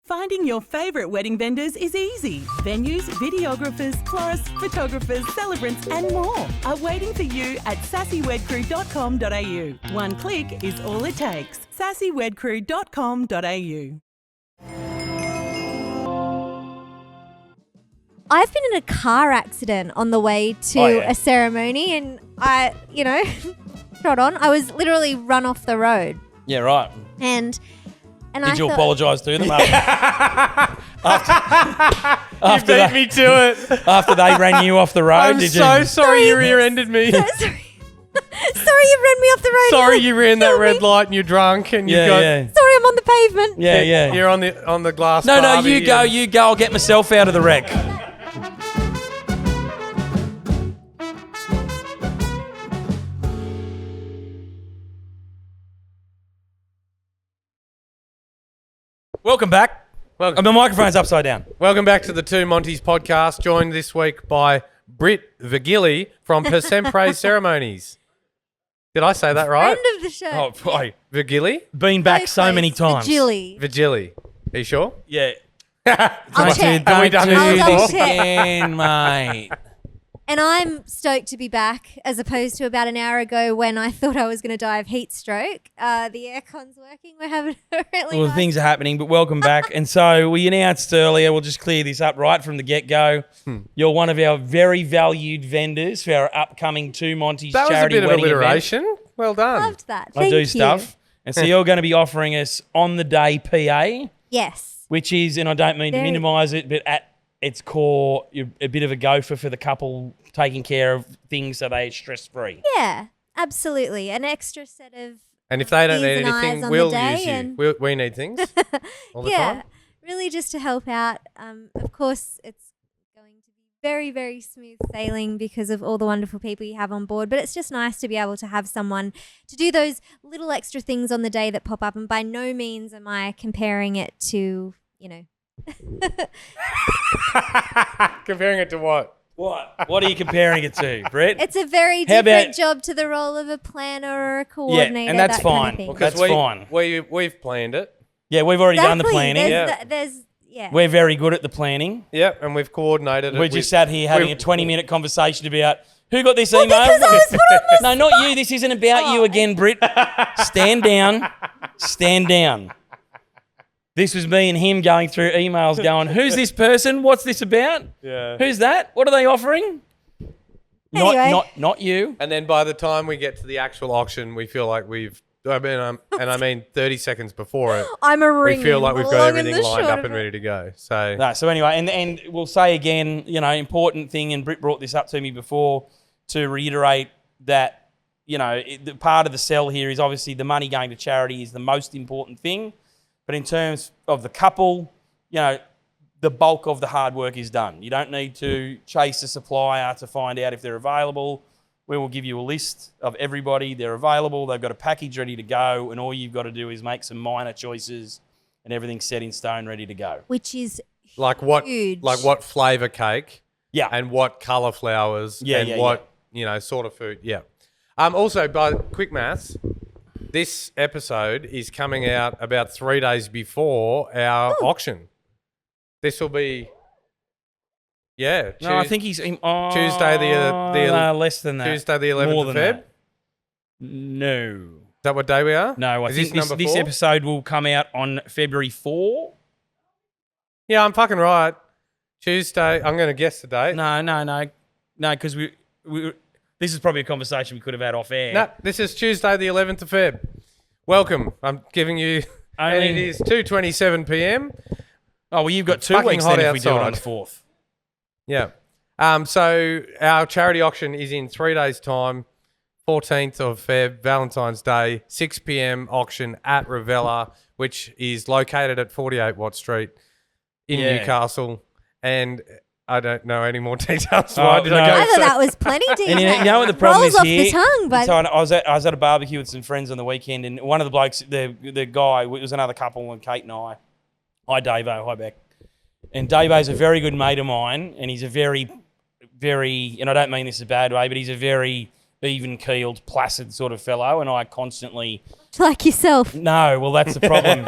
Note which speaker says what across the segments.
Speaker 1: Finding your favourite wedding vendors is easy. Venues, videographers, florists, photographers, celebrants and more are waiting for you at sassywedcrew.com.au. One click is all it takes. sassywedcrew.com.au.
Speaker 2: I've been in a car accident on the way to a ceremony and I, shot on. I was literally run off the road.
Speaker 3: Yeah, right.
Speaker 2: And
Speaker 3: Did you apologise to them after
Speaker 4: you beat me to it.
Speaker 3: After they ran you off the road?
Speaker 4: I'm so sorry you rear-ended me.
Speaker 2: Sorry you ran me off the road.
Speaker 4: Sorry you ran that red light and you're drunk and
Speaker 3: Yeah.
Speaker 2: Sorry, I'm on the pavement.
Speaker 3: Yeah.
Speaker 4: You're on the glass.
Speaker 3: No,
Speaker 4: Barbie
Speaker 3: you go. I'll get myself out of the wreck. Welcome back.
Speaker 4: Welcome.
Speaker 3: The microphone's upside down.
Speaker 4: Welcome back to the Two Montys podcast, joined this week by Britt Virgili from Per Sempre Ceremonies. Did I say that right?
Speaker 2: Friend of the show.
Speaker 3: Oh, boy.
Speaker 4: Virgili?
Speaker 3: Been back so many times.
Speaker 4: Virgili. Are you sure?
Speaker 3: Yeah.
Speaker 2: I'll check.
Speaker 4: Have we done this
Speaker 2: I'll
Speaker 4: before?
Speaker 2: check.
Speaker 3: Again, mate.
Speaker 2: And I'm stoked to be back as opposed to about an hour ago when I thought I was going to die of heat stroke. The aircon's working. We're having a really
Speaker 3: Well,
Speaker 2: nice...
Speaker 3: things are happening, but welcome back. And so we announced earlier, we'll just clear this up right from the get-go. You're one of our very valued vendors for our upcoming Two Montys
Speaker 4: That was a
Speaker 3: Charity
Speaker 4: bit of
Speaker 3: wedding
Speaker 4: alliteration.
Speaker 3: event.
Speaker 4: Well done.
Speaker 2: Loved that.
Speaker 3: I
Speaker 2: Thank
Speaker 3: do
Speaker 2: you.
Speaker 3: stuff. And so you're going to be offering us on-the-day PA,
Speaker 2: Yes.
Speaker 3: which is, and I don't mean to
Speaker 2: Very-
Speaker 3: minimise it, but at its core, you're a bit of a gopher for the couple taking care of things so they're stress-free.
Speaker 2: Yeah, absolutely. An extra set of...
Speaker 4: And if they don't need
Speaker 2: ears and eyes
Speaker 4: anything,
Speaker 2: on
Speaker 4: we'll
Speaker 2: the day
Speaker 4: use you.
Speaker 2: and-
Speaker 4: We need things all the
Speaker 2: yeah,
Speaker 4: time.
Speaker 2: really just to help out. Of course, it's going to be very, very smooth sailing because of all the wonderful people you have on board. But it's just nice to be able to have someone to do those little extra things on the day that pop up. And by no means am I comparing it to,
Speaker 4: Comparing it to what?
Speaker 3: What are you comparing it to, Brett?
Speaker 2: It's a very
Speaker 3: How
Speaker 2: different
Speaker 3: about-
Speaker 2: job to the role of a planner or a coordinator.
Speaker 3: and that's
Speaker 2: that kind of
Speaker 3: fine.
Speaker 2: thing.
Speaker 3: Okay. That's fine.
Speaker 4: We've planned it.
Speaker 3: Yeah, we've already done the planning.
Speaker 2: There's
Speaker 3: We're very good at the planning.
Speaker 4: Yep, and we've coordinated it.
Speaker 3: We just sat here having a
Speaker 4: we've-
Speaker 3: 20-minute conversation about who got this email.
Speaker 2: because I was put on the
Speaker 3: No, not you. This isn't about you again, Britt. Stand down. Stand down. This was me and him going through emails going, who's this person? What's this about?
Speaker 4: Yeah.
Speaker 3: Who's that? What are they offering?
Speaker 2: Anyway.
Speaker 3: Not you.
Speaker 4: And then by the time we get to the actual auction, we feel like I mean 30 seconds before it,
Speaker 2: I'm a
Speaker 4: we
Speaker 2: ring.
Speaker 4: feel like we've got everything lined up and ready to go. So
Speaker 3: No, so anyway, and we'll say again, important thing, and Britt brought this up to me before, to reiterate that, the part of the sell here is obviously the money going to charity is the most important thing. But in terms of the couple, the bulk of the hard work is done. You don't need to chase a supplier to find out if they're available. We will give you a list of everybody. They're available. They've got a package ready to go. And all you've got to do is make some minor choices and everything's set in stone, ready to go.
Speaker 2: Which is
Speaker 4: like what
Speaker 2: huge.
Speaker 4: flavour cake
Speaker 3: Yeah.
Speaker 4: and what colour flowers
Speaker 3: Yeah,
Speaker 4: and
Speaker 3: yeah,
Speaker 4: what sort of food. Yeah. Also, by quick maths, this episode is coming out about 3 days before our auction. This will be,
Speaker 3: No, I think he's...
Speaker 4: Tuesday the
Speaker 3: less than that.
Speaker 4: Tuesday the 11th
Speaker 3: More
Speaker 4: of
Speaker 3: than
Speaker 4: Feb.
Speaker 3: that. No.
Speaker 4: Is that what day we are?
Speaker 3: No, I
Speaker 4: Is
Speaker 3: think
Speaker 4: number
Speaker 3: this
Speaker 4: 4?
Speaker 3: episode will come out on February 4.
Speaker 4: Yeah, I'm fucking right. Tuesday. I'm going to guess the date.
Speaker 3: No, because we this is probably a conversation we could have had off air.
Speaker 4: No, this is Tuesday the 11th of Feb. Welcome. I'm giving you, and it is 2:27 p.m.
Speaker 3: Oh, well, you've got 2
Speaker 4: fucking
Speaker 3: weeks
Speaker 4: hot
Speaker 3: then if we do it on the
Speaker 4: outside.
Speaker 3: 4th.
Speaker 4: Yeah. So our charity auction is in 3 days' time, 14th of Feb, Valentine's Day, 6 p.m. auction at Ravella, which is located at 48 Watt Street in Newcastle. And I don't know any more details. Why did I go?
Speaker 2: I thought that was plenty detailed.
Speaker 3: And you know what the problem
Speaker 2: Rolls
Speaker 3: is
Speaker 2: off
Speaker 3: here?
Speaker 2: the tongue, but
Speaker 3: So I was at a barbecue with some friends on the weekend, and one of the blokes, the guy, it was another couple, and Kate and I. Hi, Davo. Hi, Beck. And Davo's a very good mate of mine, and he's a very, very, and I don't mean this a bad way, but he's a very even-keeled, placid sort of fellow, and I constantly...
Speaker 2: Like yourself.
Speaker 3: No, well, that's the problem.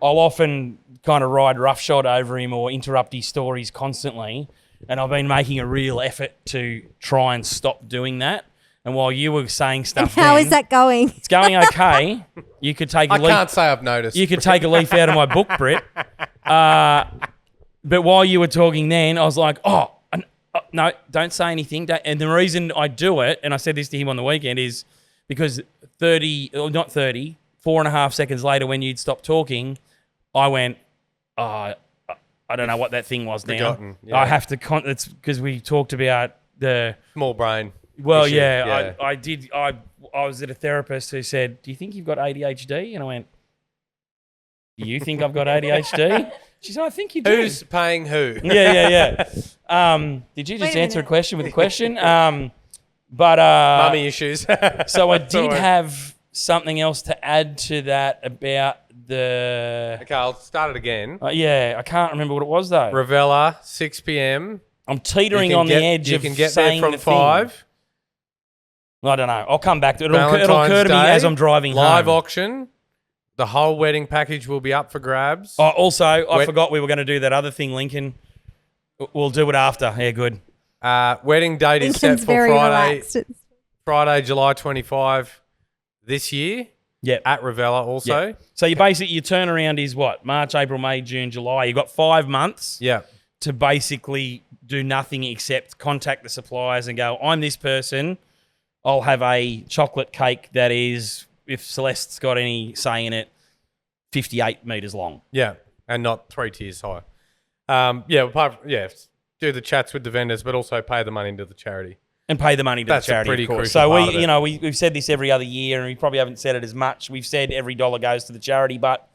Speaker 3: I'll often kind of ride roughshod over him or interrupt his stories constantly, and I've been making a real effort to try and stop doing that. And while you were saying
Speaker 2: And
Speaker 3: stuff
Speaker 2: how
Speaker 3: then,
Speaker 2: is that going?
Speaker 3: it's going okay. You could take a
Speaker 4: I
Speaker 3: leaf.
Speaker 4: can't say I've noticed.
Speaker 3: You could take a leaf out of my book, Britt. But while you were talking then, I was like, no, don't say anything. And the reason I do it, and I said this to him on the weekend, is because 4.5 seconds later when you'd stopped talking, I went, I don't know what that thing was now.
Speaker 4: Forgotten, yeah.
Speaker 3: I have to, it's because we talked about the...
Speaker 4: Small brain.
Speaker 3: Well,
Speaker 4: issue,
Speaker 3: yeah, I did. I was at a therapist who said, do you think you've got ADHD? And I went, do you think I've got ADHD? She said, I think you do.
Speaker 4: Who's paying who?
Speaker 3: Yeah. Did you just answer a question with a question?
Speaker 4: Mummy issues.
Speaker 3: So I
Speaker 4: That's
Speaker 3: did
Speaker 4: all right.
Speaker 3: have something else to add to that about the...
Speaker 4: Okay, I'll start it again.
Speaker 3: yeah, I can't remember what it was though.
Speaker 4: Ravella, 6 p.m.
Speaker 3: I'm teetering on the edge
Speaker 4: You
Speaker 3: of
Speaker 4: can get
Speaker 3: saying
Speaker 4: there from
Speaker 3: the thing.
Speaker 4: 5.
Speaker 3: I don't know. I'll come back to it. It'll
Speaker 4: Valentine's
Speaker 3: occur to me
Speaker 4: Day,
Speaker 3: as I'm driving
Speaker 4: live
Speaker 3: home.
Speaker 4: auction. The whole wedding package will be up for grabs.
Speaker 3: Oh, also, I
Speaker 4: Wed-
Speaker 3: forgot we were going to do that other thing, Lincoln. We'll do it after. Yeah, good.
Speaker 4: Wedding date is set
Speaker 2: Lincoln's
Speaker 4: for
Speaker 2: very
Speaker 4: Friday,
Speaker 2: relaxed.
Speaker 4: Friday, July 25 this year
Speaker 3: Yeah.
Speaker 4: at Ravella also.
Speaker 3: Yeah. So you basically, your turnaround is what? March, April, May, June, July. You've got 5 months
Speaker 4: Yeah.
Speaker 3: to basically do nothing except contact the suppliers and go, I'm this person. I'll have a chocolate cake that is, if Celeste's got any say in it, 58 metres long.
Speaker 4: Yeah. And not 3 tiers high. Do the chats with the vendors, but also pay the money into the charity.
Speaker 3: And pay the money to
Speaker 4: That's
Speaker 3: the
Speaker 4: a
Speaker 3: charity,
Speaker 4: pretty
Speaker 3: of course.
Speaker 4: crucial
Speaker 3: So
Speaker 4: part of it.
Speaker 3: we've said this every other year, and we probably haven't said it as much. We've said every dollar goes to the charity, but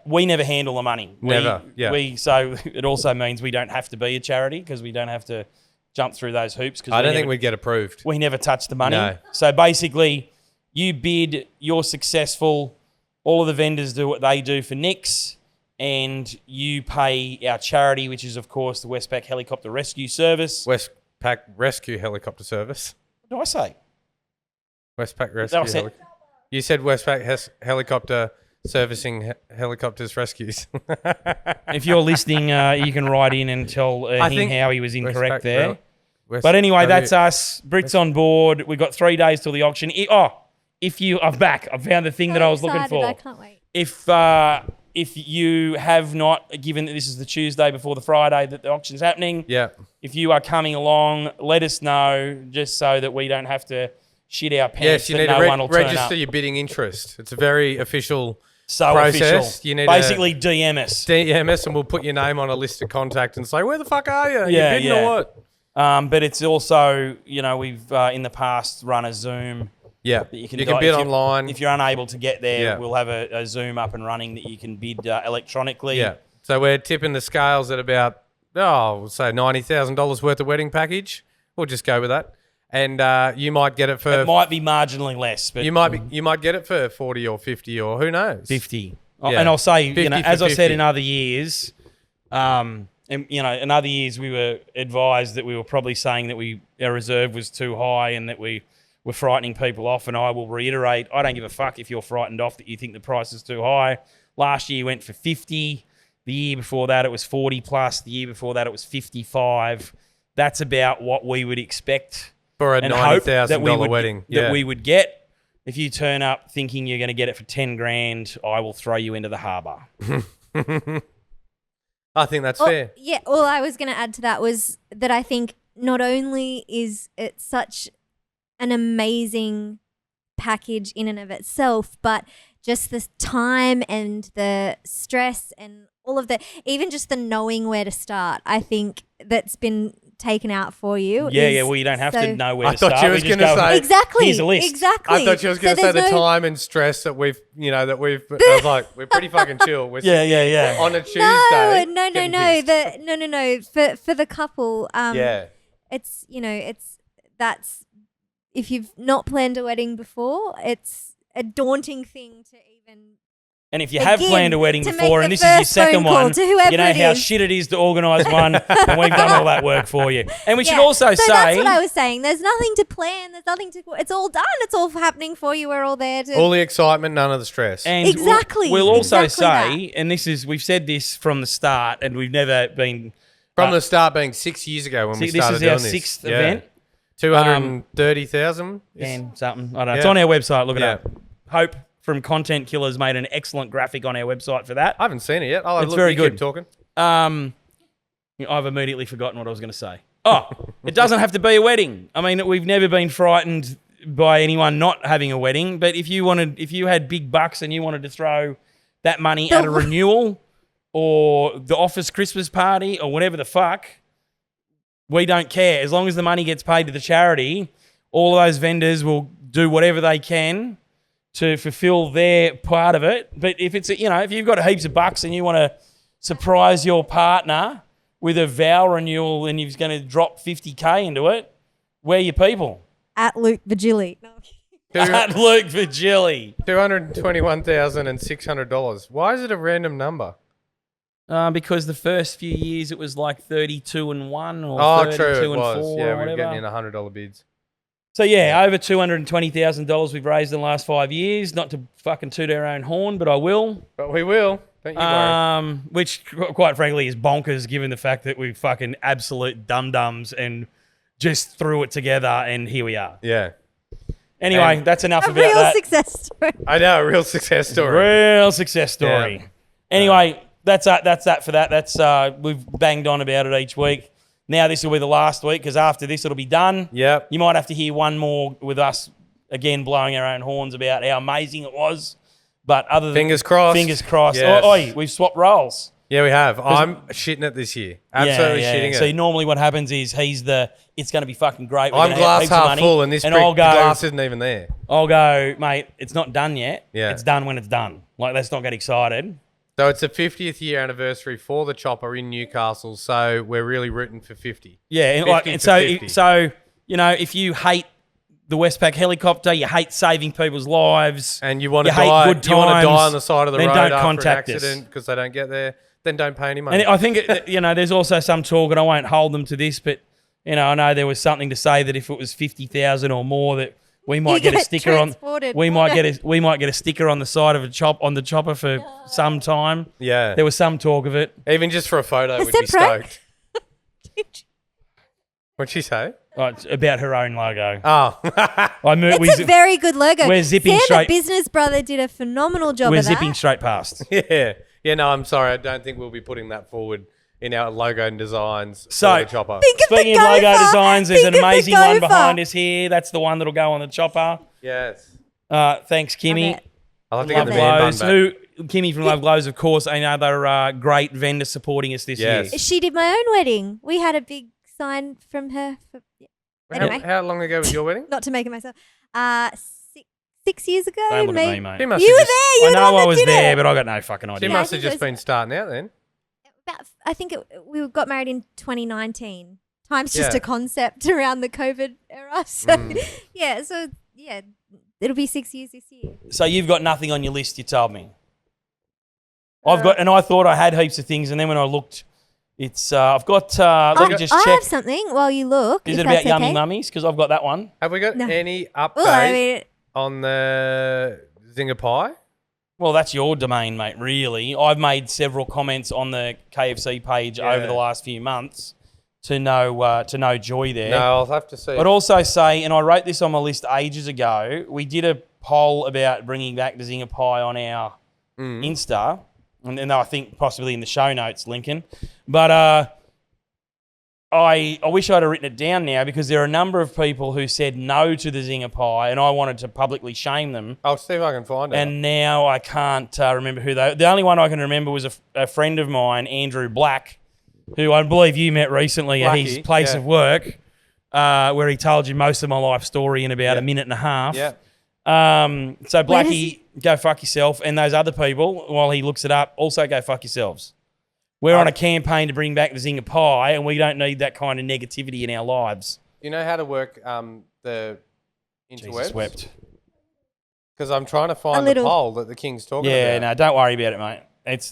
Speaker 3: we never handle the money.
Speaker 4: Never, yeah.
Speaker 3: So it also means we don't have to be a charity because we don't have to jump through those hoops.
Speaker 4: I don't think we'd get approved.
Speaker 3: we never touch the money.
Speaker 4: No.
Speaker 3: So basically, you bid, you're successful. All of the vendors do what they do for Nix, and you pay our charity, which is, of course, the Westpac Helicopter Rescue Service.
Speaker 4: Westpac Rescue Helicopter Service.
Speaker 3: What do I say?
Speaker 4: Westpac Rescue
Speaker 3: was it.
Speaker 4: Helicopter. You said Westpac Helicopter Servicing Helicopters Rescues.
Speaker 3: If you're listening, you can write in and tell
Speaker 4: I
Speaker 3: him
Speaker 4: think
Speaker 3: how he was incorrect
Speaker 4: Westpac,
Speaker 3: there.
Speaker 4: really?
Speaker 3: But anyway, that's us. Britt's on board. We've got 3 days till the auction. I'm back. I found the thing that I was looking
Speaker 2: Excited,
Speaker 3: for.
Speaker 2: I can't wait.
Speaker 3: If you have not, given that this is the Tuesday before the Friday that the auction's happening,
Speaker 4: Yeah.
Speaker 3: if you are coming along, let us know just so that we don't have to shit our pants.
Speaker 4: Yes, you
Speaker 3: that
Speaker 4: need
Speaker 3: no
Speaker 4: to
Speaker 3: one will turn
Speaker 4: register
Speaker 3: up.
Speaker 4: your bidding interest. It's a very official
Speaker 3: So
Speaker 4: process.
Speaker 3: official.
Speaker 4: You need
Speaker 3: Basically, DM us.
Speaker 4: DMS, and we'll put your name on a list of contact and say, where the fuck are you?
Speaker 3: Yeah,
Speaker 4: you bidding
Speaker 3: yeah.
Speaker 4: or what?
Speaker 3: But it's also, we've in the past run a Zoom.
Speaker 4: Yeah.
Speaker 3: That
Speaker 4: You
Speaker 3: can
Speaker 4: can bid
Speaker 3: if
Speaker 4: online.
Speaker 3: If you're unable to get there,
Speaker 4: Yeah.
Speaker 3: we'll have a Zoom up and running that you can bid electronically.
Speaker 4: Yeah. So we're tipping the scales at about, we'll say $90,000 worth of wedding package. We'll just go with that. And you might get it for
Speaker 3: It might be marginally less, but
Speaker 4: you might get it for 40 or 50 or who knows.
Speaker 3: 50.
Speaker 4: Yeah.
Speaker 3: And I'll say,
Speaker 4: 50
Speaker 3: as
Speaker 4: for
Speaker 3: I said
Speaker 4: 50.
Speaker 3: in other years, in other years we were advised that we were probably saying that our reserve was too high and that we were frightening people off. And I will reiterate, I don't give a fuck if you're frightened off that you think the price is too high. Last year went for 50. The year before that it was 40 plus. The year before that it was 55. That's about what we would expect
Speaker 4: For a
Speaker 3: and hope that
Speaker 4: $90,000 wedding.
Speaker 3: that we would get. If you turn up thinking you're going to get it for 10 grand, I will throw you into the harbour.
Speaker 4: I think that's fair.
Speaker 2: Yeah, all I was going to add to that was that I think not only is it such an amazing package in and of itself, but just the time and the stress and all of the, even just the knowing where to start, I think that's been taken out for you.
Speaker 3: Yeah, well, you don't have to know where
Speaker 4: I
Speaker 3: to
Speaker 4: thought
Speaker 3: start.
Speaker 4: you was
Speaker 3: We just
Speaker 4: gonna
Speaker 3: go,
Speaker 4: say-
Speaker 2: Exactly.
Speaker 3: Here's a list.
Speaker 2: Exactly.
Speaker 4: I thought you was going to say
Speaker 2: there's
Speaker 4: the
Speaker 2: no-
Speaker 4: time and stress that I was like, we're pretty fucking chill. We're
Speaker 3: Yeah.
Speaker 4: on a Tuesday.
Speaker 2: No.
Speaker 4: getting pissed.
Speaker 2: No. For the couple,
Speaker 4: Yeah.
Speaker 2: it's that's if you've not planned a wedding before, it's a daunting thing to even
Speaker 3: And if you have
Speaker 2: Begin
Speaker 3: planned a wedding
Speaker 2: to make
Speaker 3: before
Speaker 2: the
Speaker 3: and this is your
Speaker 2: first phone
Speaker 3: second
Speaker 2: call
Speaker 3: one,
Speaker 2: to whoever
Speaker 3: you know
Speaker 2: it
Speaker 3: how
Speaker 2: is.
Speaker 3: shit it is to organise one, and we've done all that work for you. And we should
Speaker 2: Yeah.
Speaker 3: also
Speaker 2: so
Speaker 3: say,
Speaker 2: that's what I was saying. There's nothing to plan. There's nothing to. It's all done. It's all happening for you. We're all there to.
Speaker 4: All the excitement, none of the stress.
Speaker 3: and
Speaker 2: Exactly,
Speaker 3: we'll also
Speaker 2: exactly
Speaker 3: say, and this is, we've said this from the start, and we've never been
Speaker 4: From the start being 6 years ago when we
Speaker 3: this
Speaker 4: started
Speaker 3: is
Speaker 4: doing
Speaker 3: our
Speaker 4: this.
Speaker 3: sixth
Speaker 4: Yeah.
Speaker 3: event.
Speaker 4: 230,000?
Speaker 3: And something. I don't know. It's
Speaker 4: Yeah.
Speaker 3: on our website. Look it
Speaker 4: Yeah.
Speaker 3: up. Hope from Content Killers made an excellent graphic on our website for that.
Speaker 4: I haven't seen it yet. I'll have a
Speaker 3: It's
Speaker 4: look.
Speaker 3: very
Speaker 4: You
Speaker 3: good.
Speaker 4: Keep talking.
Speaker 3: I've immediately forgotten what I was going to say. Oh, it doesn't have to be a wedding. I mean, we've never been frightened by anyone not having a wedding. But if you had big bucks and you wanted to throw that money at a renewal or the office Christmas party or whatever the fuck, we don't care. As long as the money gets paid to the charity, all of those vendors will do whatever they can to fulfill their part of it. But if it's, if you've got heaps of bucks and you want to surprise your partner with a vow renewal and you're going to drop 50K into it, we're your people.
Speaker 2: At Luke Vigili. No.
Speaker 3: At Luke Vigili.
Speaker 4: $221,600. Why is it a random number?
Speaker 3: Because the first few years it was like 32 and 1 or
Speaker 4: Oh,
Speaker 3: 32
Speaker 4: true. It
Speaker 3: and
Speaker 4: was.
Speaker 3: 4
Speaker 4: Yeah,
Speaker 3: or
Speaker 4: we were
Speaker 3: whatever.
Speaker 4: getting in $100 bids.
Speaker 3: So yeah, over $220,000 we've raised in the last 5 years. Not to fucking toot our own horn, but I will.
Speaker 4: But we will. Don't you worry.
Speaker 3: Which quite frankly is bonkers given the fact that we fucking absolute dum-dums and just threw it together and here we are.
Speaker 4: Yeah.
Speaker 3: Anyway,
Speaker 4: And-
Speaker 3: that's enough
Speaker 2: A
Speaker 3: about
Speaker 2: real
Speaker 3: that.
Speaker 2: success story.
Speaker 4: I know, a real success story.
Speaker 3: Real success story.
Speaker 4: Yeah.
Speaker 3: Anyway, that's that for that. That's we've banged on about it each week. Now this will be the last week because after this it'll be done.
Speaker 4: Yep.
Speaker 3: You might have to hear one more with us again blowing our own horns about how amazing it was. But other than
Speaker 4: Fingers crossed.
Speaker 3: Fingers crossed.
Speaker 4: Yes.
Speaker 3: Oi, we've swapped roles.
Speaker 4: Yeah, we have. I'm shitting it this year. Absolutely shitting it.
Speaker 3: So normally what happens is it's going to be fucking great. We're
Speaker 4: I'm
Speaker 3: gonna have
Speaker 4: glass
Speaker 3: heaps of
Speaker 4: half
Speaker 3: money,
Speaker 4: full, and this
Speaker 3: and
Speaker 4: brick,
Speaker 3: I'll
Speaker 4: the
Speaker 3: go,
Speaker 4: glass isn't even there.
Speaker 3: mate, it's not done yet.
Speaker 4: Yeah.
Speaker 3: It's done when it's done. Like, let's not get excited.
Speaker 4: So it's the 50th year anniversary for the chopper in Newcastle. So we're really rooting for 50.
Speaker 3: Yeah, and
Speaker 4: 50
Speaker 3: and
Speaker 4: for
Speaker 3: so
Speaker 4: 50.
Speaker 3: if you hate the Westpac helicopter, you hate saving people's lives,
Speaker 4: And you want to
Speaker 3: hate
Speaker 4: die,
Speaker 3: good
Speaker 4: you want to die
Speaker 3: times,
Speaker 4: on the side of the
Speaker 3: then
Speaker 4: road
Speaker 3: don't
Speaker 4: after
Speaker 3: contact
Speaker 4: an
Speaker 3: us.
Speaker 4: accident because they don't get there, then don't pay any money.
Speaker 3: And I think there's also some talk, and I won't hold them to this, but I know there was something to say that if it was 50,000 or more, that we might get a
Speaker 2: get
Speaker 3: sticker on.
Speaker 2: transported.
Speaker 3: We might get a sticker on the side of the chopper for some time.
Speaker 4: Yeah.
Speaker 3: There was some talk of it.
Speaker 4: Even just for a photo,
Speaker 2: Is
Speaker 4: we'd be
Speaker 2: that prank?
Speaker 4: stoked. What'd she say?
Speaker 3: It's about her own logo.
Speaker 4: Oh.
Speaker 2: It's a very good logo.
Speaker 3: we're zipping
Speaker 2: Sam,
Speaker 3: straight-
Speaker 2: the business brother, did a phenomenal job
Speaker 3: We're
Speaker 2: of that.
Speaker 3: zipping straight past.
Speaker 4: Yeah. Yeah, no, I'm sorry. I don't think we'll be putting that forward in our logo and designs
Speaker 3: So-
Speaker 4: for the chopper.
Speaker 2: Think of
Speaker 3: Speaking
Speaker 2: the
Speaker 3: of logo
Speaker 2: gopher.
Speaker 3: designs, there's an
Speaker 2: Think of the
Speaker 3: amazing one
Speaker 2: gopher.
Speaker 3: behind us here. That's the one that'll go on the chopper.
Speaker 4: Yes.
Speaker 3: Thanks, Kimmy.
Speaker 2: Love it.
Speaker 4: I'll have to get
Speaker 3: Love
Speaker 4: the man bun
Speaker 3: Glows.
Speaker 4: back.
Speaker 3: Kimmy from Love Glows, of course, another great vendor supporting us this
Speaker 4: Yes.
Speaker 3: year.
Speaker 2: She did my own wedding. We had a big sign from her. Anyway,
Speaker 4: How long ago was your wedding?
Speaker 2: not to make it myself. 6 years ago,
Speaker 3: Don't look at me,
Speaker 2: maybe.
Speaker 3: mate.
Speaker 4: She must
Speaker 2: You
Speaker 4: have
Speaker 2: were
Speaker 4: just-
Speaker 2: there. You
Speaker 3: I
Speaker 2: were the
Speaker 3: know
Speaker 2: one
Speaker 3: I
Speaker 2: that
Speaker 3: was
Speaker 2: did
Speaker 3: there,
Speaker 2: it.
Speaker 3: but I got no fucking
Speaker 4: She
Speaker 3: idea.
Speaker 2: Yeah, I
Speaker 4: must have
Speaker 2: think it
Speaker 4: just
Speaker 2: was-
Speaker 4: been starting out then.
Speaker 2: I think we got married in 2019. Time's just
Speaker 4: Yeah.
Speaker 2: a concept around the COVID era. So yeah, it'll be 6 years this year.
Speaker 3: So you've got nothing on your list, you told me. And I thought I had heaps of things, and then when I looked, I've got, let me just
Speaker 2: I
Speaker 3: check.
Speaker 2: have something while you look.
Speaker 3: Is
Speaker 2: if
Speaker 3: it about
Speaker 2: that's
Speaker 3: Yummy
Speaker 2: okay.
Speaker 3: Mummies? Because I've got that one.
Speaker 4: Have we got
Speaker 2: No.
Speaker 4: any update
Speaker 2: Well, I mean,
Speaker 4: on the Zinger Pie?
Speaker 3: Well, that's your domain, mate, really. I've made several comments on the KFC page over the last few months to no joy there.
Speaker 4: No, I'll have to see.
Speaker 3: But also say, and I wrote this on my list ages ago, we did a poll about bringing back the Zinger Pie on our Insta, and I think possibly in the show notes, Lincoln. But I wish I'd have written it down now because there are a number of people who said no to the Zinger Pie, and I wanted to publicly shame them.
Speaker 4: I'll see if I can find it.
Speaker 3: And now I can't remember who they. The only one I can remember was a friend of mine, Andrew Black, who I believe you met recently at his
Speaker 4: Blackie,
Speaker 3: place
Speaker 4: yeah.
Speaker 3: of work, where he told you most of my life story in about a minute and a half.
Speaker 4: Yeah.
Speaker 3: So Blackie, go fuck yourself, and those other people, while he looks it up, also go fuck yourselves. We're on a campaign to bring back the Zinger Pie, and we don't need that kind of negativity in our lives.
Speaker 4: You know how to work the interwebs?
Speaker 3: Jesus wept.
Speaker 4: Because I'm trying to find the
Speaker 2: little-
Speaker 4: poll that the King's talking
Speaker 3: Yeah,
Speaker 4: about.
Speaker 3: no, don't worry about it, mate.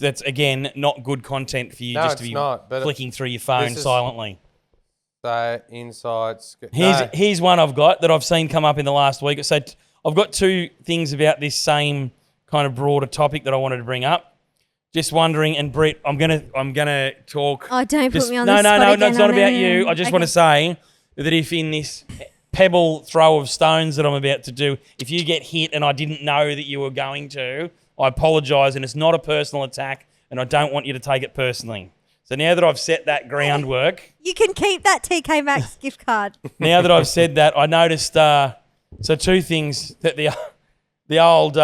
Speaker 3: That's again not good content for you
Speaker 4: No,
Speaker 3: just to
Speaker 4: it's
Speaker 3: be
Speaker 4: not, but
Speaker 3: flicking through your phone
Speaker 4: this is-
Speaker 3: silently.
Speaker 4: So, insights.
Speaker 3: Here's one I've got that I've seen come up in the last week. So I've got two things about this same kind of broader topic that I wanted to bring up. Just wondering, and Britt, I'm gonna talk.
Speaker 2: Oh, don't
Speaker 3: just,
Speaker 2: put me on
Speaker 3: no,
Speaker 2: the
Speaker 3: no,
Speaker 2: spot
Speaker 3: no,
Speaker 2: again.
Speaker 3: no, it's not
Speaker 2: Oh,
Speaker 3: about
Speaker 2: no.
Speaker 3: you. I just
Speaker 2: Okay.
Speaker 3: want to say that if in this pebble throw of stones that I'm about to do, if you get hit and I didn't know that you were going to, I apologise, and it's not a personal attack, and I don't want you to take it personally. So now that I've set that groundwork,
Speaker 2: You can keep that TK Maxx gift card.
Speaker 3: now that I've said that, I noticed so two things that the old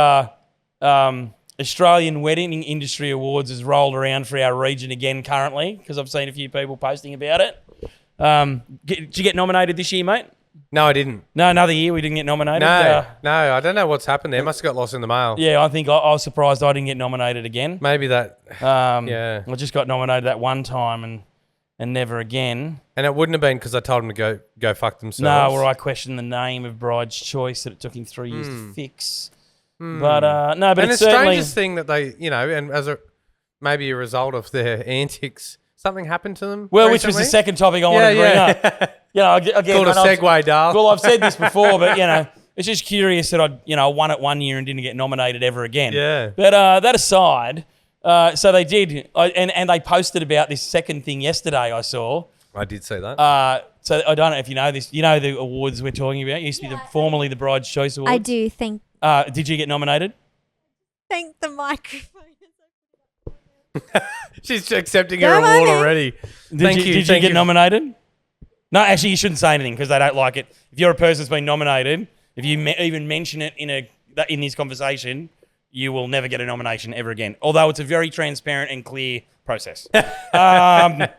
Speaker 3: Australian Wedding Industry Awards has rolled around for our region again currently because I've seen a few people posting about it. Did you get nominated this year, mate?
Speaker 4: No, I didn't.
Speaker 3: No, another year we didn't get nominated.
Speaker 4: No, I don't know what's happened there. Must have got lost in the mail.
Speaker 3: Yeah, I think I was surprised I didn't get nominated again.
Speaker 4: Maybe that. Yeah.
Speaker 3: I just got nominated that one time and never again.
Speaker 4: And it wouldn't have been because I told them to go fuck
Speaker 3: No,
Speaker 4: themselves.
Speaker 3: or I questioned the name of Bride's Choice that it took him 3 years to fix. But no, but
Speaker 4: And the
Speaker 3: it's certainly
Speaker 4: strangest thing that they, and as maybe a result of their antics, something happened to them.
Speaker 3: well, which was the
Speaker 4: recently?
Speaker 3: second topic I wanted to bring up. Again,
Speaker 4: Called a
Speaker 3: and I've-
Speaker 4: segue, Dale.
Speaker 3: Well, I've said this before, but it's just curious that I won it one year and didn't get nominated ever again.
Speaker 4: Yeah.
Speaker 3: But that aside, so they did, and they posted about this second thing yesterday. I saw.
Speaker 4: I did see that.
Speaker 3: So I don't know if you know this. You know the awards we're talking about. It used to be formerly the Bride's Choice Awards.
Speaker 2: I do thank
Speaker 3: Did you get nominated?
Speaker 2: the microphone.
Speaker 4: She's accepting
Speaker 2: Go
Speaker 4: her
Speaker 2: on,
Speaker 4: award
Speaker 2: then.
Speaker 4: already.
Speaker 3: Did you get nominated? No, actually, you shouldn't say anything because they don't like it. If you're a person that's been nominated, if you even mention it in this conversation, you will never get a nomination ever again. Although it's a very transparent and clear process. But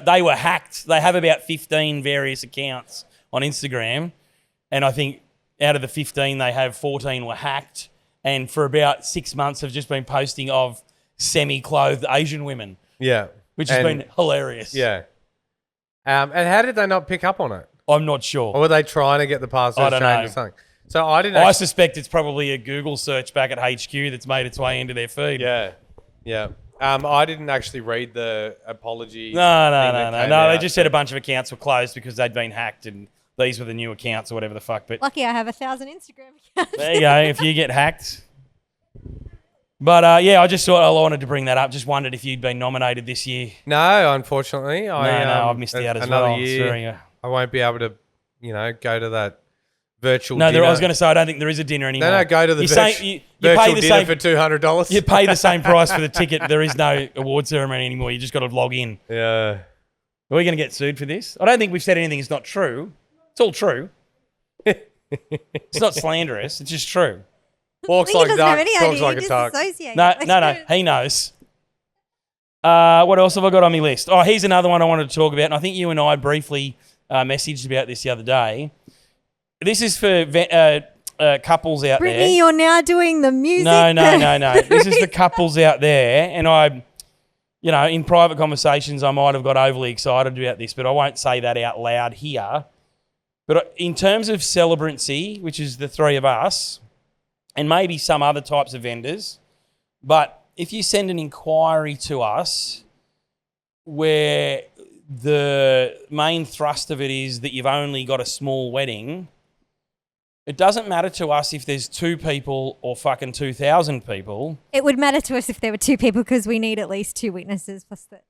Speaker 3: they were hacked. They have about 15 various accounts on Instagram, and I think out of the 15, they have 14 were hacked, and for about 6 months have just been posting of semi-clothed Asian women,
Speaker 4: Yeah.
Speaker 3: which has been hilarious.
Speaker 4: Yeah. And how did they not pick up on it?
Speaker 3: I'm not sure.
Speaker 4: Or were they trying to get the password
Speaker 3: I don't
Speaker 4: changed
Speaker 3: know.
Speaker 4: or something? So I didn't
Speaker 3: I
Speaker 4: actually...
Speaker 3: suspect it's probably a Google search back at HQ that's made its way into their feed.
Speaker 4: Yeah. Yeah. I didn't actually read the apology.
Speaker 3: No.
Speaker 4: came
Speaker 3: They
Speaker 4: out.
Speaker 3: just said a bunch of accounts were closed because they'd been hacked and these were the new accounts or whatever the fuck. But
Speaker 2: Lucky I have 1,000 Instagram accounts.
Speaker 3: there you go, if you get hacked. But I just thought I wanted to bring that up. Just wondered if you'd been nominated this year.
Speaker 4: No, unfortunately.
Speaker 3: No, I've missed out as
Speaker 4: another
Speaker 3: well.
Speaker 4: Year,
Speaker 3: Sorry.
Speaker 4: I won't be able to, go to that virtual
Speaker 3: No,
Speaker 4: dinner.
Speaker 3: I was going to say I don't think there is a dinner anymore.
Speaker 4: No, go to the
Speaker 3: You
Speaker 4: virtual
Speaker 3: say- you pay the
Speaker 4: dinner
Speaker 3: same
Speaker 4: for $200.
Speaker 3: You pay the same price for the ticket. There is no award ceremony anymore. You just got to log in.
Speaker 4: Yeah.
Speaker 3: Are we going to get sued for this? I don't think we've said anything that's not true. It's all true. It's not slanderous. It's just true.
Speaker 4: Walks
Speaker 2: He
Speaker 4: like a
Speaker 2: doesn't have
Speaker 4: duck,
Speaker 2: any
Speaker 4: talks
Speaker 2: idea.
Speaker 4: like
Speaker 2: He
Speaker 4: a
Speaker 2: just
Speaker 4: duck.
Speaker 2: associates.
Speaker 3: No. He knows. What else have I got on my list? Oh, here's another one I wanted to talk about. And I think you and I briefly messaged about this the other day. This is for couples out
Speaker 2: Brittany,
Speaker 3: there.
Speaker 2: you're now doing the music.
Speaker 3: No. This is for couples out there. And in private conversations, I might have got overly excited about this, but I won't say that out loud here. But in terms of celebrancy, which is the three of us, and maybe some other types of vendors, but if you send an inquiry to us where the main thrust of it is that you've only got a small wedding, it doesn't matter to us if there's 2 people or fucking 2,000 people.
Speaker 2: It would matter to us if there were 2 people because we need at least 2 witnesses plus the...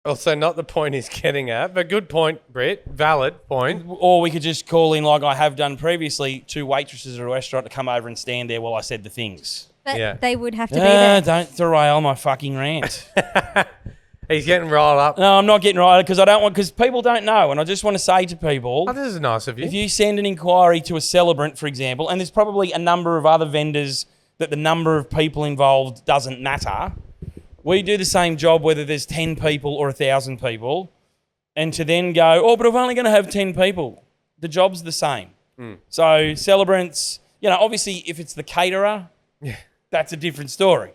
Speaker 4: Also, not the point he's getting at, but good point, Britt. Valid point.
Speaker 3: Or we could just call in, like I have done previously, 2 waitresses at a restaurant to come over and stand there while I said the things.
Speaker 2: But
Speaker 4: Yeah.
Speaker 2: they would have to be there.
Speaker 3: Don't derail my fucking rant.
Speaker 4: He's getting riled up.
Speaker 3: No, I'm not getting right because people don't know, and I just want to say to people,
Speaker 4: Oh, this is nice of you.
Speaker 3: if you send an inquiry to a celebrant, for example, and there's probably a number of other vendors that the number of people involved doesn't matter, we do the same job whether there's 10 people or 1,000 people, and to then go, but I'm only going to have 10 people. The job's the same. So celebrants, obviously if it's the caterer, that's a different story.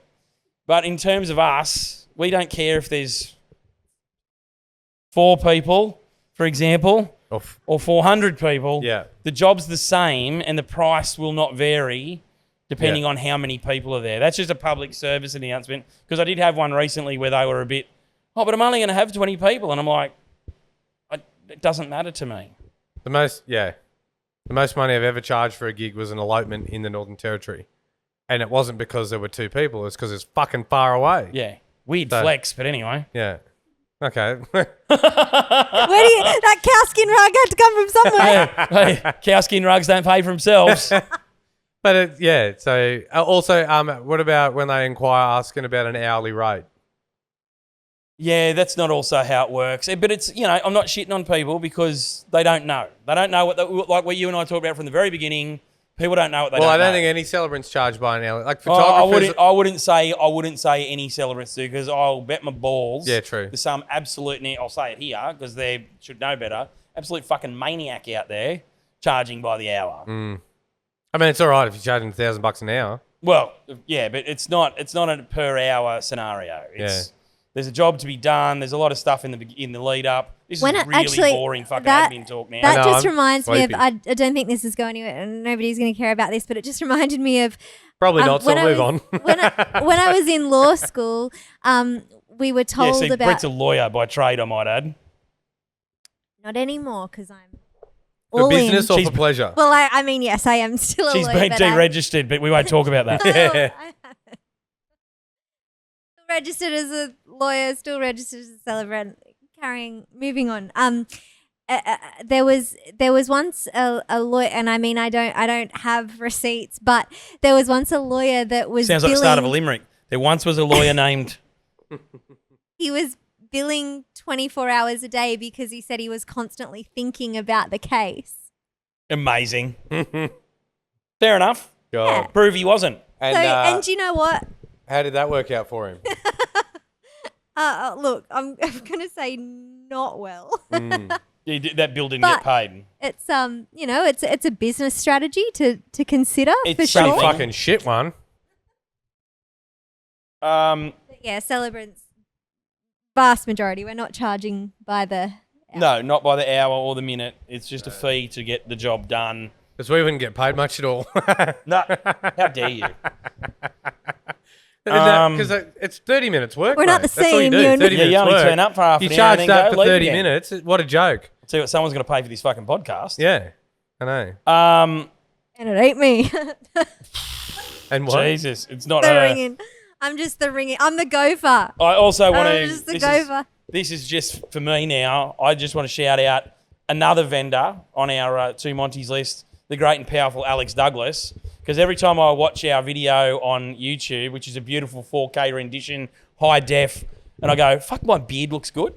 Speaker 3: But in terms of us, we don't care if there's 4 people, for example. or 400 people,
Speaker 4: Yeah.
Speaker 3: the job's the same and the price will not vary depending on how many people are there. That's just a public service announcement, because I did have one recently where they were a bit, but I'm only going to have 20 people. And I'm like, it doesn't matter to me.
Speaker 4: The most money I've ever charged for a gig was an elopement in the Northern Territory. And it wasn't because there were 2 people. It's because it's fucking far away.
Speaker 3: Yeah. Weird flex, but anyway.
Speaker 4: Yeah. Okay.
Speaker 2: That cowskin rug had to come from somewhere.
Speaker 3: Hey, cowskin rugs don't pay for themselves.
Speaker 4: But so also, what about when they inquire asking about an hourly rate?
Speaker 3: Yeah, that's not also how it works. But it's, I'm not shitting on people because they don't know. They don't know like what you and I talked about from the very beginning. People don't know what they don't know.
Speaker 4: Well, I don't think any celebrants charge by an hour. Like
Speaker 3: photographers.
Speaker 4: photographers.
Speaker 3: I wouldn't say any celebrants do, because I'll bet my balls.
Speaker 4: Yeah, true.
Speaker 3: There's some absolute, I'll say it here because they should know better, absolute fucking maniac out there charging by the hour.
Speaker 4: I mean, it's all right if you're charging $1,000 an hour.
Speaker 3: Well, yeah, but it's not a per hour scenario. There's a job to be done. There's a lot of stuff in the lead up. This is really boring fucking admin talk now.
Speaker 2: That just reminds me of, I don't think this is going anywhere and nobody's going to care about this, but it just reminded me of...
Speaker 4: Probably not, so I'll move on.
Speaker 2: when I was in law school, we were told about...
Speaker 3: Britt's a lawyer by trade, I might add.
Speaker 2: Not anymore, because I'm
Speaker 4: for
Speaker 2: all
Speaker 4: business
Speaker 2: in.
Speaker 4: or for pleasure?
Speaker 2: Well, I mean, yes, I am still a lawyer.
Speaker 3: She's been deregistered, but we won't talk about that.
Speaker 2: Still registered as a lawyer, still registered as a celebrant. Moving on. There was once a lawyer, and I mean, I don't have receipts, but there was once a lawyer that was
Speaker 3: sounds like the start of a limerick. There once was a lawyer named.
Speaker 2: He was billing 24 hours a day because he said he was constantly thinking about the case.
Speaker 3: Amazing. Fair enough.
Speaker 4: God.
Speaker 3: Prove he wasn't.
Speaker 2: And do you know what?
Speaker 4: How did that work out for him?
Speaker 2: Look, I'm going to say not well.
Speaker 3: That bill didn't get paid.
Speaker 2: It's it's a business strategy to consider.
Speaker 3: It's
Speaker 2: for
Speaker 4: pretty
Speaker 2: sure.
Speaker 4: fucking shit one.
Speaker 2: Yeah, celebrants. Vast majority. We're not charging by the hour.
Speaker 3: No, not by the hour or the minute. It's just a fee to get the job done.
Speaker 4: Because we wouldn't get paid much at all.
Speaker 3: No, how dare you?
Speaker 4: Because it's 30 minutes work.
Speaker 2: We're not the
Speaker 4: That's all you
Speaker 2: same,
Speaker 4: do.
Speaker 2: you and
Speaker 4: 30
Speaker 2: me.
Speaker 4: minutes
Speaker 3: You only
Speaker 4: work.
Speaker 3: turn up for half
Speaker 4: You
Speaker 3: an hour
Speaker 4: charge
Speaker 3: and then
Speaker 4: that
Speaker 3: go,
Speaker 4: for
Speaker 3: leave
Speaker 4: 30
Speaker 3: again.
Speaker 4: minutes. What a joke.
Speaker 3: See what someone's going to pay for this fucking podcast.
Speaker 4: Yeah, I know.
Speaker 2: And it ain't me.
Speaker 4: And what?
Speaker 3: Jesus, it's not
Speaker 2: the
Speaker 3: her.
Speaker 2: ringing. I'm just the ringing. I'm the gopher.
Speaker 3: I also want
Speaker 2: I'm just the gopher.
Speaker 3: This is just for me now. I just want to shout out another vendor on our Two Montys list, the great and powerful Alex Douglas. Because every time I watch our video on YouTube, which is a beautiful 4K rendition, high def, and I go, fuck, my beard looks good.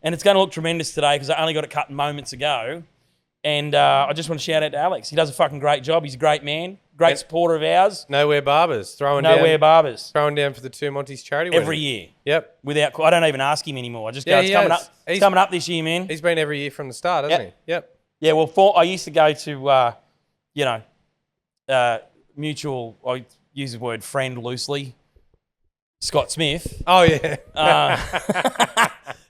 Speaker 3: And it's going to look tremendous today because I only got it cut moments ago. And I just want to shout out to Alex. He does a fucking great job. He's a great man, great supporter of ours.
Speaker 4: Nowhere Barbers. Throwing
Speaker 3: Barbers.
Speaker 4: down for the two Montys Charity
Speaker 3: Every
Speaker 4: wedding.
Speaker 3: year.
Speaker 4: Yep.
Speaker 3: I don't even ask him anymore. I just go,
Speaker 4: Yeah,
Speaker 3: it's
Speaker 4: he
Speaker 3: coming
Speaker 4: has.
Speaker 3: up. It's coming up this year, man.
Speaker 4: He's been every year from the start, hasn't he? Yep.
Speaker 3: Yeah, well, I used to go to, mutual, I use the word friend loosely, Scott Smith.
Speaker 4: Oh, yeah.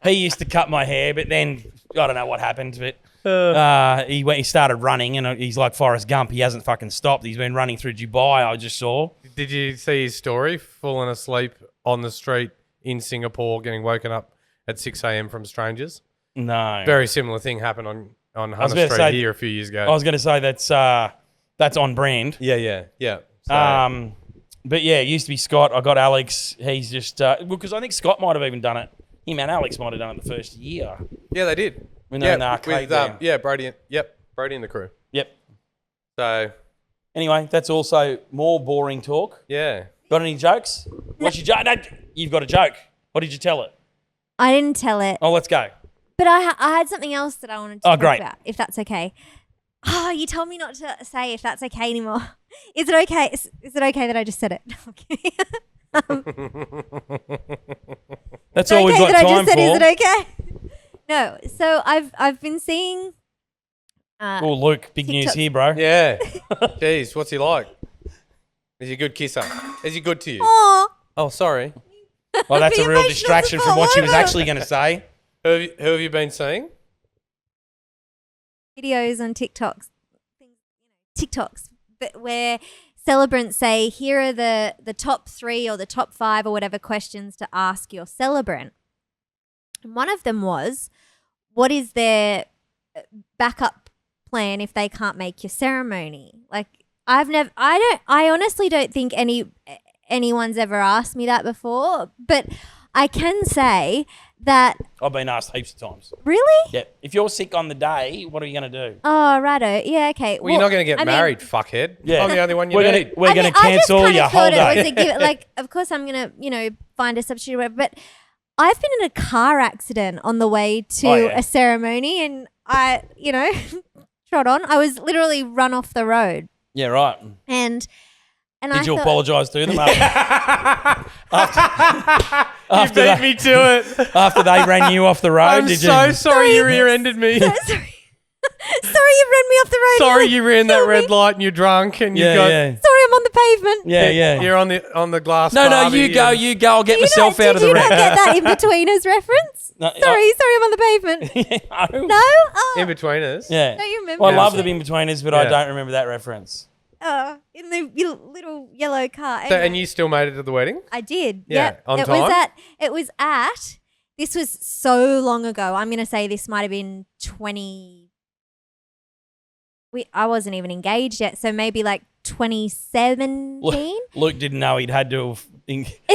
Speaker 3: He used to cut my hair, but then I don't know what happened, but he started running, and he's like Forrest Gump. He hasn't fucking stopped. He's been running through Dubai, I just saw.
Speaker 4: Did you see his story? Falling asleep on the street in Singapore, getting woken up at 6 a.m. from strangers?
Speaker 3: No.
Speaker 4: Very similar thing happened on Hunter Street
Speaker 3: say,
Speaker 4: here a few years ago.
Speaker 3: I was going to say that's on brand.
Speaker 4: Yeah. So,
Speaker 3: But yeah, it used to be Scott. I got Alex. He's just because I think Scott might have even done it. Him and Alex might have done it the first year.
Speaker 4: yeah, they did.
Speaker 3: When they're in the arcade there.
Speaker 4: Brady. Brady and the crew.
Speaker 3: Yep.
Speaker 4: So,
Speaker 3: Anyway, that's also more boring talk.
Speaker 4: yeah.
Speaker 3: Got any jokes? What's your joke? No, you've got a joke. What did you tell it?
Speaker 2: I didn't tell it,
Speaker 3: Oh, let's go.
Speaker 2: but I had something else that I wanted to talk
Speaker 3: great.
Speaker 2: about, if that's okay. Oh, you told me not to say if that's okay anymore. Is it okay? Is it okay that I just said it? No, I'm kidding.
Speaker 3: That's
Speaker 2: Is it
Speaker 3: all we've
Speaker 2: okay
Speaker 3: got
Speaker 2: that I
Speaker 3: time
Speaker 2: just said,
Speaker 3: for.
Speaker 2: is it okay? No. So I've been seeing.
Speaker 3: Oh, Luke, big news
Speaker 2: TikTok.
Speaker 3: here, bro.
Speaker 4: Yeah. Jeez, what's he like? Is he a good kisser? Is he good to you?
Speaker 2: Oh,
Speaker 4: Oh, sorry.
Speaker 3: Well, that's
Speaker 2: The
Speaker 3: a real
Speaker 2: emotional
Speaker 3: distraction from
Speaker 2: support
Speaker 3: what she was
Speaker 2: over.
Speaker 3: actually going to say.
Speaker 4: Who have you been seeing?
Speaker 2: videos on TikToks, but where celebrants say, here are the top 3 or the top 5 or whatever questions to ask your celebrant. And one of them was, what is their backup plan if they can't make your ceremony? Like, I honestly don't think anyone's ever asked me that before, but I can say that.
Speaker 3: I've been asked heaps of times.
Speaker 2: Really?
Speaker 3: Yeah. If you're sick on the day, what are you going to do?
Speaker 2: Oh, righto. Yeah, okay.
Speaker 4: Well, you're not going to get married, fuckhead.
Speaker 3: Yeah.
Speaker 4: I'm the only one you
Speaker 3: We're
Speaker 4: need.
Speaker 3: going to cancel your whole day.
Speaker 2: I just kind of thought it was a give. Like, of course I'm going to, find a substitute or whatever, but I've been in a car accident on the way to a ceremony, and I, trot on. I was literally run off the road.
Speaker 3: Yeah, right.
Speaker 2: And
Speaker 3: Did you apologise to them?
Speaker 4: You beat me to it.
Speaker 3: After they ran you off the road,
Speaker 4: I'm
Speaker 3: did
Speaker 4: so
Speaker 3: you?
Speaker 4: sorry you rear-ended me.
Speaker 2: Sorry, you ran me off the road.
Speaker 4: Sorry you ran that red light and you're drunk and
Speaker 3: Yeah,
Speaker 4: you got.
Speaker 3: yeah.
Speaker 2: Sorry, I'm on the pavement.
Speaker 3: Yeah, yeah.
Speaker 4: You're on the glass.
Speaker 3: No,
Speaker 4: Barbie
Speaker 3: you go.
Speaker 4: and-
Speaker 3: You go. I'll get myself out of the
Speaker 2: Did you not
Speaker 3: wreck.
Speaker 2: get that in-betweeners reference?
Speaker 3: No,
Speaker 2: sorry, I'm on the pavement.
Speaker 3: No.
Speaker 2: No? Oh,
Speaker 4: In between us.
Speaker 3: Yeah.
Speaker 2: don't you remember?
Speaker 3: Well, I love the in-betweeners, but I
Speaker 4: Yeah.
Speaker 3: don't remember that reference.
Speaker 2: In the little yellow car.
Speaker 4: So,
Speaker 2: Anyway,
Speaker 4: and you still made it to the wedding?
Speaker 2: I did.
Speaker 4: Yeah,
Speaker 2: Yep.
Speaker 4: on
Speaker 2: it
Speaker 4: time?
Speaker 2: was at, this was so long ago. I'm going to say this might have been 20. I wasn't even engaged yet, so maybe like 2017.
Speaker 3: Luke didn't know he'd had to have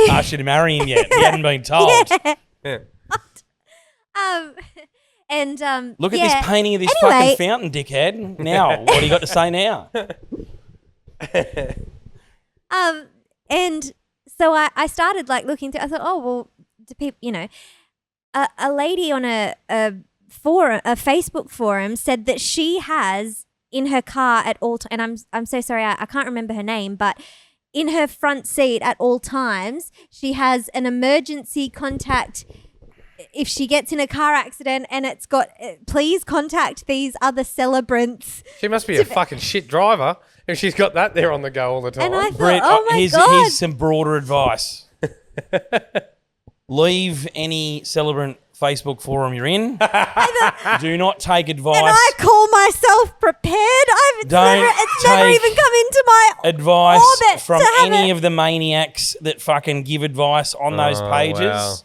Speaker 3: asked you to marry him yet. He hadn't been told.
Speaker 2: Yeah.
Speaker 4: Yeah.
Speaker 3: Look at
Speaker 2: yeah.
Speaker 3: this painting of this
Speaker 2: Anyway.
Speaker 3: fucking fountain, dickhead. Now, what do you got to say now?
Speaker 2: And so I started like looking through. I thought, oh well, do people, a lady on a forum, a Facebook forum, said that she has in her car at all and I'm so sorry, I can't remember her name, but in her front seat at all times, she has an emergency contact. If she gets in a car accident and it's got, please contact these other celebrants.
Speaker 4: She must be a fucking shit driver if she's got that there on the go all the time.
Speaker 2: And I thought,
Speaker 3: Britt,
Speaker 2: oh my
Speaker 3: here's
Speaker 2: God.
Speaker 3: some broader advice. Leave any celebrant Facebook forum you're in. Do not take advice.
Speaker 2: And I call myself prepared. It's never
Speaker 3: take
Speaker 2: even come into my
Speaker 3: advice
Speaker 2: orbit
Speaker 3: from
Speaker 2: to have
Speaker 3: any
Speaker 2: it.
Speaker 3: of the maniacs that fucking give advice on those
Speaker 4: Oh,
Speaker 3: pages.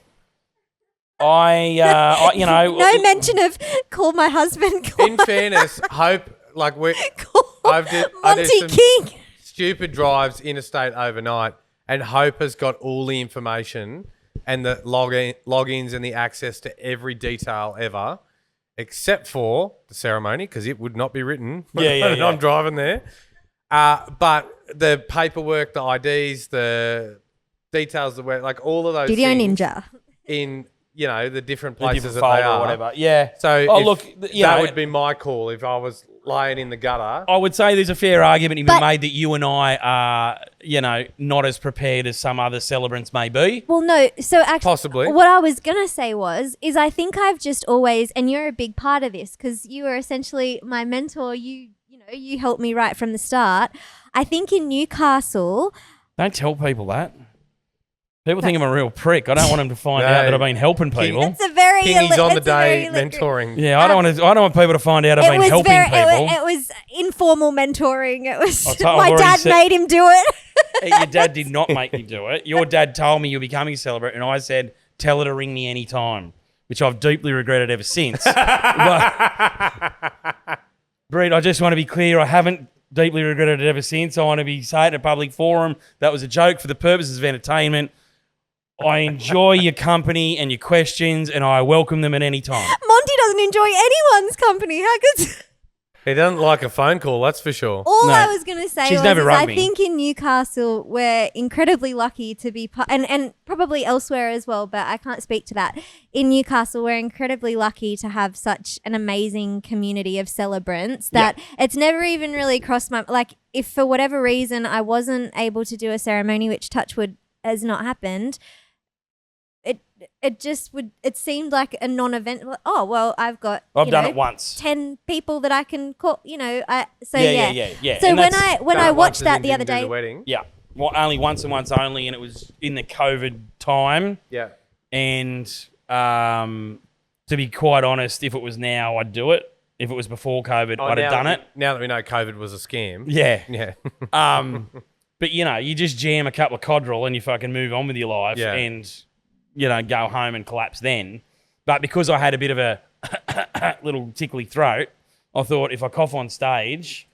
Speaker 4: wow.
Speaker 2: no mention of call my husband.
Speaker 4: In fairness, Hope, like I did
Speaker 2: Monty
Speaker 4: some
Speaker 2: King.
Speaker 4: stupid drives interstate overnight, and Hope has got all the information and the logins and the access to every detail ever, except for the ceremony, because it would not be written when I'm driving there. But the paperwork, the IDs, the details, like all of those
Speaker 2: Studio
Speaker 4: things
Speaker 2: Ninja.
Speaker 4: in the different
Speaker 3: The
Speaker 4: places
Speaker 3: different
Speaker 4: that
Speaker 3: folder
Speaker 4: they
Speaker 3: or
Speaker 4: are.
Speaker 3: whatever. Yeah.
Speaker 4: So
Speaker 3: that
Speaker 4: would be my call if I was laying in the gutter.
Speaker 3: I would say there's a fair argument to be made that you and I are, not as prepared as some other celebrants may be.
Speaker 2: Well, no. So actually,
Speaker 4: Possibly.
Speaker 2: what I was gonna say is I think I've just always, and you're a big part of this because you are essentially my mentor. You helped me right from the start. I think in Newcastle.
Speaker 3: Don't tell people that. People think I'm a real prick. I don't want them to find out that I've been helping people.
Speaker 2: It's a very
Speaker 4: Kingy's on the
Speaker 2: it's a very
Speaker 4: day mentoring.
Speaker 3: Yeah, I don't want people to find out I've been helping people.
Speaker 2: It was informal mentoring. It was
Speaker 3: I've
Speaker 2: my
Speaker 3: already
Speaker 2: dad
Speaker 3: said-
Speaker 2: made him do it.
Speaker 3: Your dad did not make you do it. Your dad told me you're becoming a celebrant, and I said, tell her to ring me anytime, which I've deeply regretted ever since. But, Britt, I just want to be clear. I haven't deeply regretted it ever since. I want to be saying it in a public forum. That was a joke for the purposes of entertainment. I enjoy your company and your questions, and I welcome them at any time.
Speaker 2: Monty doesn't enjoy anyone's company. How good?
Speaker 4: He doesn't like a phone call, that's for sure.
Speaker 2: All
Speaker 3: No.
Speaker 2: I was going to say
Speaker 3: She's
Speaker 2: was
Speaker 3: never rung
Speaker 2: I
Speaker 3: me.
Speaker 2: think in Newcastle we're incredibly lucky to be and probably elsewhere as well, but I can't speak to that. In Newcastle we're incredibly lucky to have such an amazing community of celebrants that it's never even really crossed my if for whatever reason I wasn't able to do a ceremony, which touchwood has not happened. It seemed like a non-event. Oh well, I've got
Speaker 3: I've done it once.
Speaker 2: 10 people that I can call. So
Speaker 3: Yeah.
Speaker 2: So
Speaker 3: And
Speaker 2: when
Speaker 3: that's-
Speaker 2: I watched that the other
Speaker 4: Didn't do
Speaker 2: day,
Speaker 4: the wedding.
Speaker 3: Yeah. Well, only once and once only, and it was in the COVID time.
Speaker 4: Yeah.
Speaker 3: And to be quite honest, if it was now, I'd do it. If it was before COVID,
Speaker 4: Oh,
Speaker 3: I'd have done it.
Speaker 4: Now that we know COVID was a scam.
Speaker 3: Yeah.
Speaker 4: Yeah.
Speaker 3: But, you just jam a couple of Codral and you fucking move on with your life
Speaker 4: Yeah.
Speaker 3: and, go home and collapse then. But because I had a bit of a little tickly throat, I thought if I cough on stage,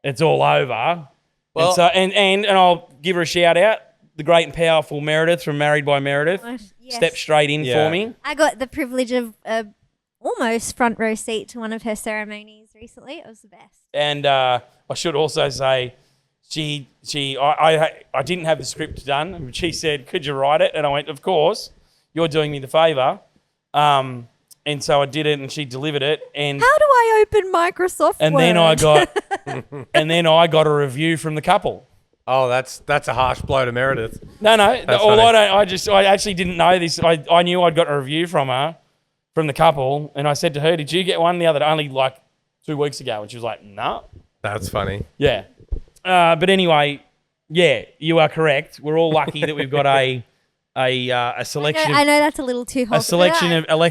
Speaker 3: it's all over.
Speaker 4: Well-
Speaker 3: and I'll give her a shout out. The great and powerful Meredith from Married by Meredith
Speaker 2: Yes.
Speaker 3: stepped straight in
Speaker 4: Yeah.
Speaker 3: for me.
Speaker 2: I got the privilege of almost front row seat to one of her ceremonies recently. It was the best.
Speaker 3: And I should also say, I didn't have the script done. And she said, "Could you write it?" And I went, "Of course. You're doing me the favour." And so I did it, and she delivered it. And
Speaker 2: How do I open Microsoft
Speaker 3: and
Speaker 2: Word?
Speaker 3: then I got a review from the couple.
Speaker 4: Oh, that's a harsh blow to Meredith.
Speaker 3: No,
Speaker 4: That's
Speaker 3: all
Speaker 4: funny.
Speaker 3: I actually didn't know this. I knew I'd got a review from the couple, and I said to her, "Did you get one the other day?" Only like 2 weeks ago, and she was like, "No."
Speaker 4: That's funny.
Speaker 3: Yeah. But anyway, yeah, you are correct. We're all lucky that we've got a selection.
Speaker 2: I know that's a little too hot.
Speaker 3: A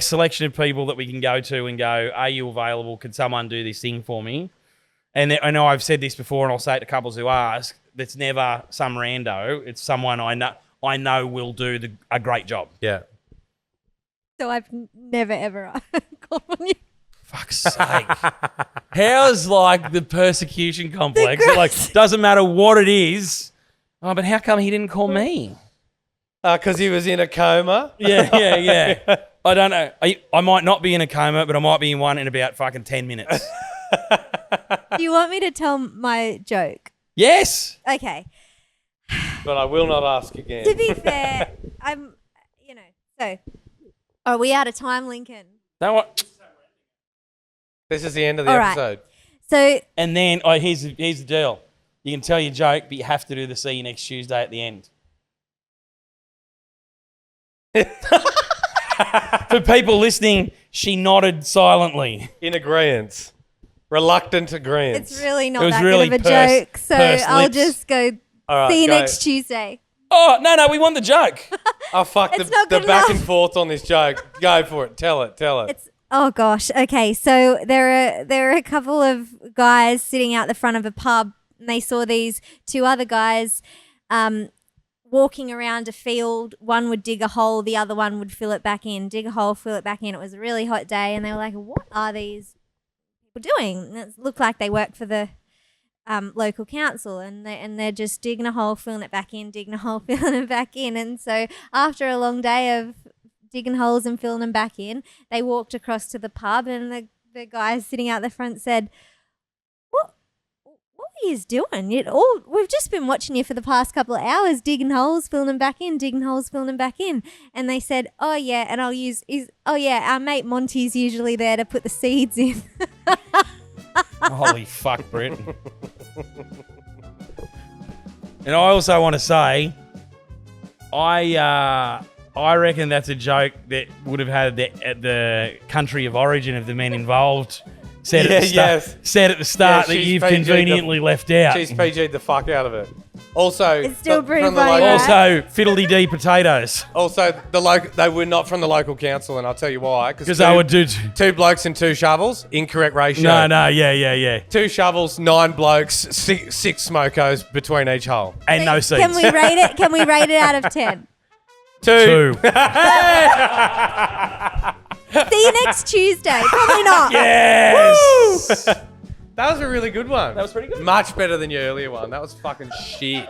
Speaker 3: selection of people that we can go to and go, "Are you available? Can someone do this thing for me?" And I know I've said this before, and I'll say it to couples who ask. That's never some rando. It's someone I know will do a great job.
Speaker 4: Yeah.
Speaker 2: So I've never ever called on you.
Speaker 3: Fuck's sake! How's like the persecution complex?
Speaker 2: The
Speaker 3: It, like doesn't matter what it is. Oh, but how come he didn't call me?
Speaker 4: Because he was in a coma.
Speaker 3: Yeah. I don't know. I might not be in a coma, but I might be in one in about fucking 10 minutes.
Speaker 2: Do you want me to tell my joke?
Speaker 3: Yes.
Speaker 2: Okay.
Speaker 4: But I will not ask again.
Speaker 2: To be fair, so are we out of time, Lincoln?
Speaker 3: That one.
Speaker 4: This is the end of the
Speaker 2: All right.
Speaker 4: episode.
Speaker 2: So
Speaker 3: And then here's the deal. You can tell your joke, but you have to do the see you next Tuesday at the end. For people listening, she nodded silently.
Speaker 4: In agreement. Reluctant agreement.
Speaker 2: it's really not
Speaker 3: It was
Speaker 2: that
Speaker 3: really
Speaker 2: good of a joke. So
Speaker 3: pursed
Speaker 2: I'll
Speaker 3: lips.
Speaker 2: just go
Speaker 4: All right,
Speaker 2: see you
Speaker 4: go.
Speaker 2: next Tuesday.
Speaker 3: Oh, no, we want the joke.
Speaker 4: Oh, fuck.
Speaker 2: It's not
Speaker 4: The
Speaker 2: good
Speaker 4: back
Speaker 2: enough.
Speaker 4: and forth on this joke. Go for it. Tell it.
Speaker 2: It's oh gosh. Okay, so there are a couple of guys sitting out the front of a pub, and they saw these two other guys walking around a field. One would dig a hole, the other one would fill it back in. Dig a hole, fill it back in. It was a really hot day, and they were like, "What are these people doing?" And it looked like they worked for the local council, and they're just digging a hole, filling it back in, digging a hole, filling it back in. And so after a long day of digging holes and filling them back in, they walked across to the pub, and the guy sitting out the front said, What are you doing? We've just been watching you for the past couple of hours, digging holes, filling them back in, digging holes, filling them back in." And they said, "Oh yeah," and our mate Monty's usually there to put the seeds in.
Speaker 3: Holy fuck, Britt. And I also want to say, I reckon that's a joke that would have had the country of origin of the men involved said at the start that
Speaker 4: she's
Speaker 3: you've
Speaker 4: PG'd
Speaker 3: conveniently left out.
Speaker 4: She's PG'd the fuck out of it. Also,
Speaker 2: It's still pretty
Speaker 4: from the
Speaker 2: funny,
Speaker 4: local-
Speaker 2: right?
Speaker 3: Also, fiddly-dee potatoes.
Speaker 4: Also, they were not from the local council, and I'll tell you why.
Speaker 3: Because they would do...
Speaker 4: two blokes and two shovels, incorrect ratio.
Speaker 3: No, yeah.
Speaker 4: 2 shovels, 9 blokes, six smokos between each hole.
Speaker 3: And no seats.
Speaker 2: Can we rate it? Can we rate it out of 10?
Speaker 4: 2.
Speaker 3: 2.
Speaker 2: See you next Tuesday. Probably not.
Speaker 3: Yes!
Speaker 4: That was a really good one.
Speaker 3: That was pretty good.
Speaker 4: Much better than your earlier one. That was fucking shit.